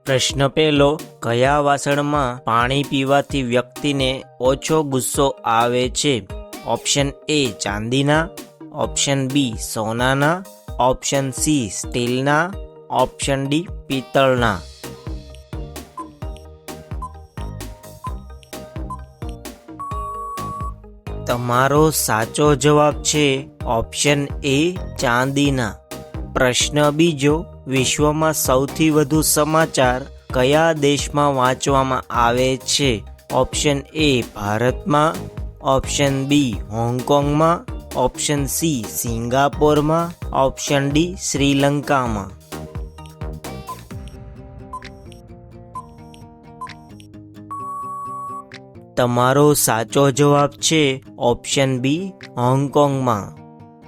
પ્રશ્ન પહેલો, કયા વાસણમાં પાણી પીવાથી વ્યક્તિને ઓછો ગુસ્સો આવે છે? ઓપ્શન એ ચાંદીના, ઓપ્શન બી સોનાના, ઓપ્શન સી સ્ટીલના, ઓપ્શન ડી પિત્તળના. તમારો સાચો જવાબ છે ઓપ્શન એ ચાંદીના. પ્રશ્ન બીજો, વિશ્વમાં સૌથી વધુ સમાચાર કયા દેશમાં વાંચવામાં આવે છે? ઓપ્શન એ ભારતમાં, ઓપ્શન બી હોંગકોંગમાં, ઓપ્શન સી સિંગાપોરમાં, ઓપ્શન ડી શ્રીલંકામાં. તમારો સાચો જવાબ છે ઓપ્શન બી હોંગકોંગમાં.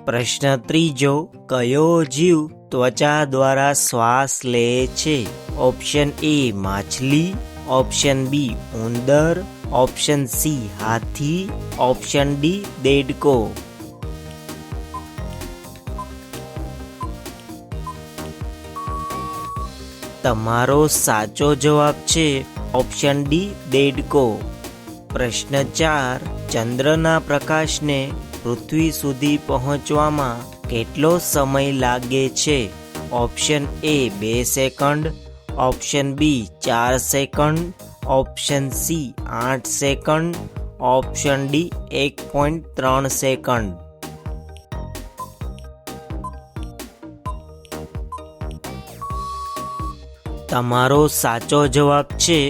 પ્રશ્ન ત્રીજો, કયો જીવ ત્વચા દ્વારા શ્વાસ લે છે? ઓપ્શન એ માછલી, ઓપ્શન બી ઉંદર, ઓપ્શન સી હાથી, ઓપ્શન ડી દેડકો. તમારો સાચો જવાબ છે ઓપ્શન ડી દેડકો. પ્રશ્ન 4, ચંદ્રના પ્રકાશને પૃથ્વી સુધી પહોંચવામાં કેટલો સમય લાગે છે? Option A 2 second, option B 4 second, option C 8 second, option D 1.3 second. તમારો સાચો જવાબ છે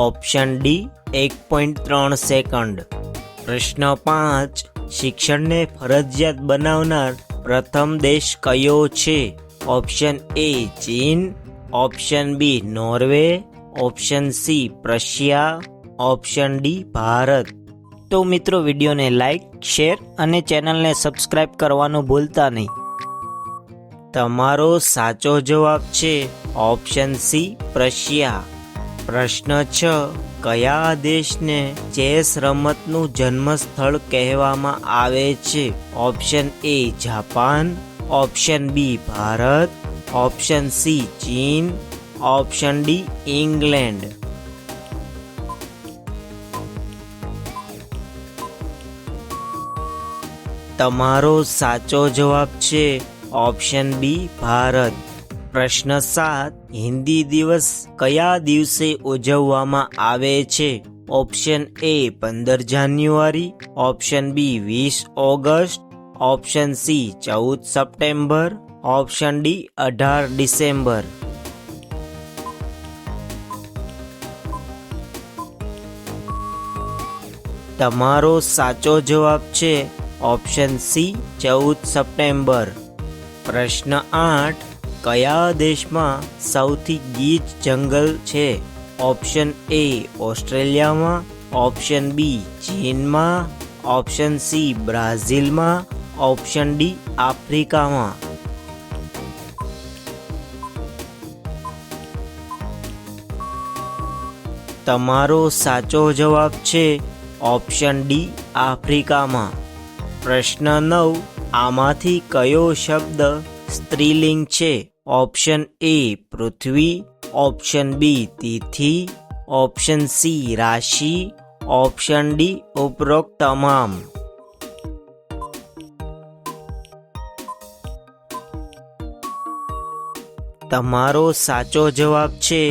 ઓપ્શન ડી 1.3 સેકન્ડ. પ્રશ્ન 5, શિક્ષણને ફરજિયાત બનાવનાર પ્રથમ દેશ કયો છે? ઓપ્શન એ ચીન, option B Norway, option C Prussia, option D Bharat. તો મિત્રો, વિડીયોને લાઈક, શેર અને ચેનલને સબસ્ક્રાઇબ કરવાનું ભૂલતા નહીં. તમારો સાચો જવાબ છે ઓપ્શન સી પ્રશિયા. પ્રશ્ન 6, કયા દેશને ચેસ રમતનું જન્મસ્થળ કહેવામાં આવે છે? Option A Japan, option B Bharat, option C ચીન, ઓપ્શન ડી ઇંગ્લેન્ડ. તમારો સાચો જવાબ છે ઓપ્શન બી ભારત. પ્રશ્ન 7, હિન્દી દિવસ કયા દિવસે ઉજવવામાં આવે છે? Option A 15 January, option B 20 August, option C 14 September, option D 18 December. તમારો સાચો જવાબ છે ઓપ્શન સી 14 સપ્ટેમ્બર. પ્રશ્ન 8, કયા દેશમાં સૌથી ગીચ જંગલ છે? ઓપ્શન એ ઓસ્ટ્રેલિયામાં, ઓપ્શન બી ચીનમાં, ઓપ્શન સી બ્રાઝિલમાં, ઓપ્શન ડી આફ્રિકામાં. તમારો સાચો જવાબ છે ઓપ્શન ડી આફ્રિકામાં. પ્રશ્ન 9, આમાંથી કયો શબ્દ સ્ત્રીલિંગ છે? ઓપ્શન એ પૃથ્વી, ઓપ્શન બી તિથિ, ઓપ્શન સી રાશિ, ઓપ્શન ડી ઉપરોક્ત તમામ. તમારો સાચો જવાબ છે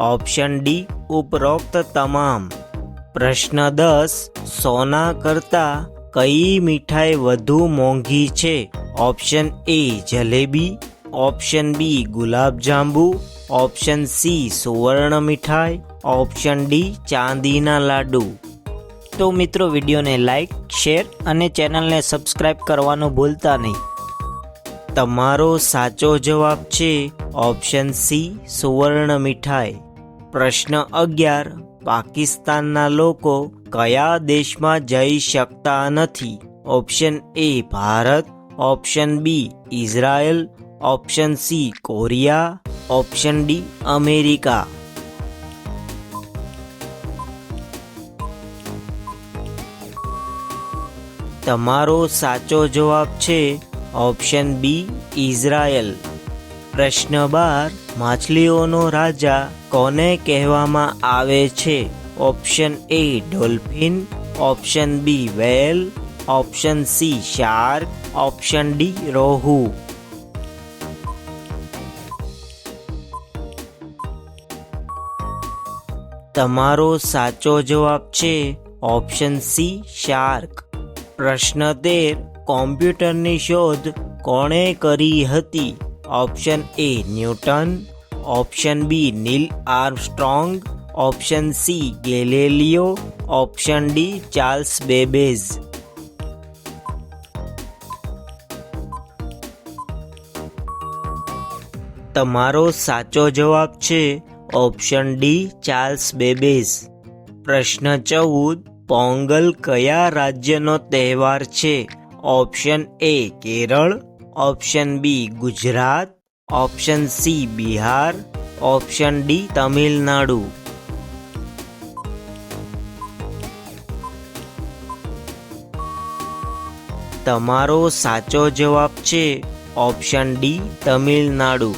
ઓપ્શન ડી ઉપરોક્ત તમામ. પ્રશ્ન 10, સોના કરતાં કઈ મીઠાઈ વધુ મોંઘી છે? Option A jalebi, option B gulab jamun, option C સુવર્ણ મીઠાઈ, ઓપ્શન ડી ચાંદીના લાડુ. તો મિત્રો, વિડીયોને લાઈક, શેર અને ચેનલને સબસ્ક્રાઇબ કરવાનું ભૂલતા નહીં. તમારો સાચો જવાબ છે ઓપ્શન સી સુવર્ણ મીઠાઈ. પ્રશ્ન 11, પાકિસ્તાનના લોકો કયા દેશમાં જઈ શકતા નથી? Option A Bharat, option B Israel, option C Korea, option D America. તમારો સાચો જવાબ છે ઓપ્શન બી ઇઝરાયલ. પ્રશ્ન 12, માછલીઓનો રાજા કોને કહેવામાં આવે છે? Option A dolphin, option B whale, option C shark, option D rohu. તમારો સાચો જવાબ છે ઓપ્શન સી શાર્ક. પ્રશ્ન 13, કોમ્પ્યુટરની શોધ કોણે કરી હતી? Option A Newton, option B Neil Armstrong, option C Galileo, option D Charles Babbage. તમારો સાચો જવાબ છે ઓપ્શન ડી ચાર્લ્સ બેબેજ. પ્રશ્ન 14, પોંગલ કયા રાજ્યનો તહેવાર છે? Option A Kerala, option B Gujarat, option C Bihar, option D Tamil Nadu. તમારો સાચો જવાબ છે ઓપ્શન ડી તમિલનાડુ.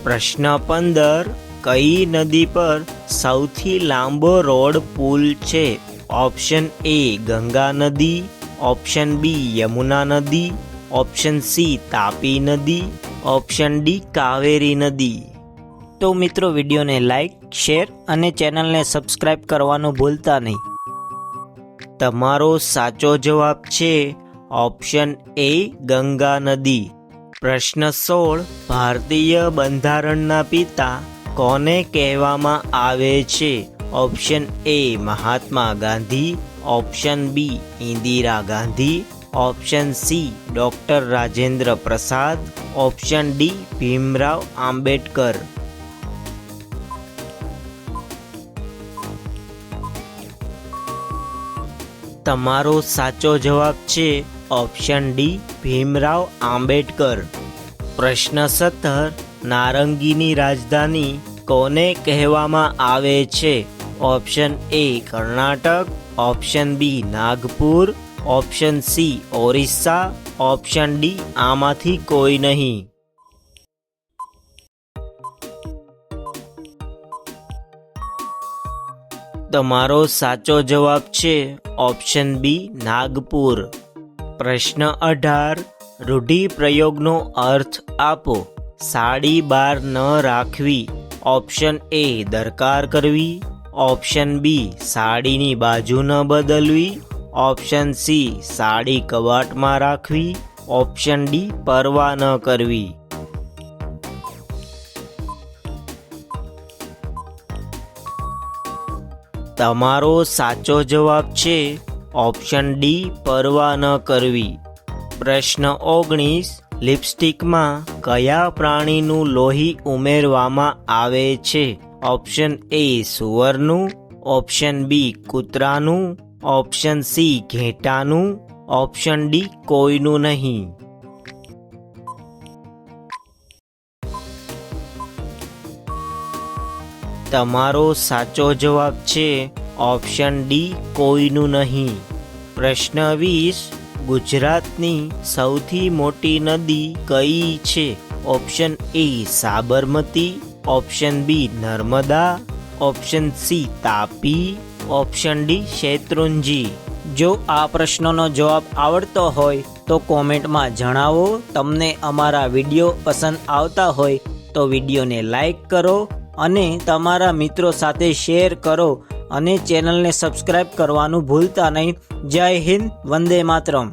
પ્રશ્ન 15, કઈ નદી પર સૌથી લાંબો રોડ પુલ છે? ઓપ્શન એ ગંગા નદી, ઓપ્શન બી યમુના નદી, ઓપ્શન સી તાપી નદી, ઓપ્શન ડી કાવેરી નદી. તો મિત્રો, વિડીયોને લાઈક, શેર અને ચેનલને સબસ્ક્રાઈબ કરવાનું ભૂલતા નહીં. તમારો સાચો જવાબ છે ઓપ્શન એ ગંગા નદી. પ્રશ્ન 16, ભારતીય બંધારણના પિતા કોને કહેવામાં આવે છે? Option A Mahatma Gandhi, option B Indira Gandhi, option C doctor Rajendra Prasad, option D Bhimrao Ambedkar. તમારો સાચો જવાબ છે ઓપ્શન ડી ભીમરાવ આંબેડકર. પ્રશ્ન 17, નારંગીની રાજધાની કોને કહેવામાં આવે છે? Option A Karnataka, option B Nagpur, option C Orissa, option D આમાંથી કોઈ નહીં. તમારો સાચો જવાબ છે ઓપ્શન બી નાગપુર. પ્રશ્ન 18, રૂઢિપ્રયોગનો અર્થ આપો. સાડી બહાર ન રાખવી. ઓપ્શન એ દરકાર કરવી, ઓપ્શન બી સાડીની બાજુ ન બદલવી, ઓપ્શન સી સાડી કબાટમાં રાખવી, ઓપ્શન ડી પરવા ન કરવી. તમારો સાચો જવાબ છે ઓપ્શન ડી પરવા ન કરવી. પ્રશ્ન 19, લિપસ્ટિકમાં કયા પ્રાણીનું લોહી ઉમેરવામાં આવે છે? ઓપ્શન એ સુવરનું, ઓપ્શન બી કૂતરાનું, ઓપ્શન સી ઘેટાનું, ઓપ્શન ડી કોઈનું નહીં. તમારો સાચો જવાબ છે ઓપ્શન ડી કોઈનું નહીં. પ્રશ્ન 20, ગુજરાતની સૌથી મોટી નદી કઈ છે? Option A Sabarmati, option B Narmada, option C Tapi, option D Shetrunji. જો આ પ્રશ્નનો જવાબ આવડતો હોય તો કોમેન્ટમાં જણાવો. તમને અમારા વિડીયો પસંદ આવતા હોય તો વિડીયોને લાઈક કરો અને તમારા મિત્રો સાથે શેર કરો અને ચેનલને સબસ્ક્રાઈબ કરવાનું ભૂલતા નહીં. જય હિન્દ, વંદે માતરમ.